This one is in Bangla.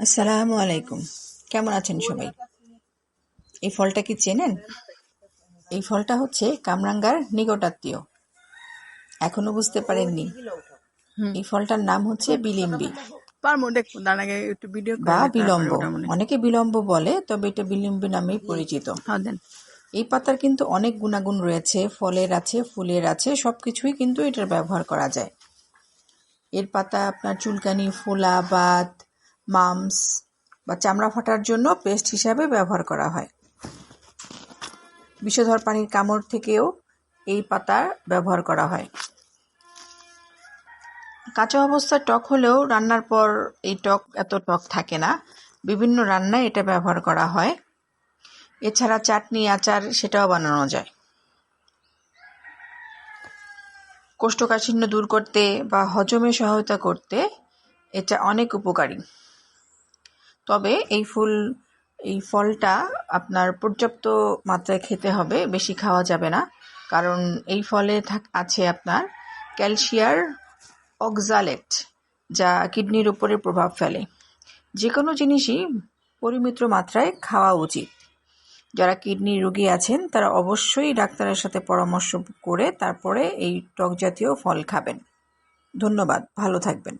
আসসালামু আলাইকুম। কেমন আছেন সবাই? এই ফলটা কি চেনেন? এই ফলটা হচ্ছে কামরাঙ্গার নিকটাত্মীয়। এখনো বুঝতে পারেননি? এই ফলটার নাম হচ্ছে বিলিম্বি বা বিলম্ব। অনেকে বিলম্ব বলে, তবে এটা বিলিম্বি নামেই পরিচিত। এই পাতার কিন্তু অনেক গুণাগুণ রয়েছে, ফলের আছে, ফুলের আছে, সবকিছুই কিন্তু এটার ব্যবহার করা যায়। এর পাতা আপনার চুলকানি, ফোলা, বাত, মামস বা চামড়া ফাটার জন্য পেস্ট হিসাবে ব্যবহার করা হয়। বিষধর প্রাণীর কামড় থেকেও এই পাতা ব্যবহার করা হয়। কাঁচা অবস্থায় টক হলেও রান্নার পর এই টক এত টক থাকে না। বিভিন্ন রান্নায় এটা ব্যবহার করা হয়। এছাড়া চাটনি, আচার সেটাও বানানো যায়। কোষ্ঠকাঠিন্য দূর করতে বা হজমে সহায়তা করতে এটা অনেক উপকারী। তবে এই ফলটা আপনার পর্যাপ্ত মাত্রায় খেতে হবে, বেশি খাওয়া যাবে না। কারণ এই ফলে আছে আপনার ক্যালসিয়াম অক্সালেট, যা কিডনির উপরে প্রভাব ফেলে। যে কোনো জিনিসই পরিমিত মাত্রায় খাওয়া উচিত। যারা কিডনি রোগী আছেন তারা অবশ্যই ডাক্তারের সাথে পরামর্শ করে তারপরে এই টক জাতীয় ফল খাবেন। ধন্যবাদ, ভালো থাকবেন।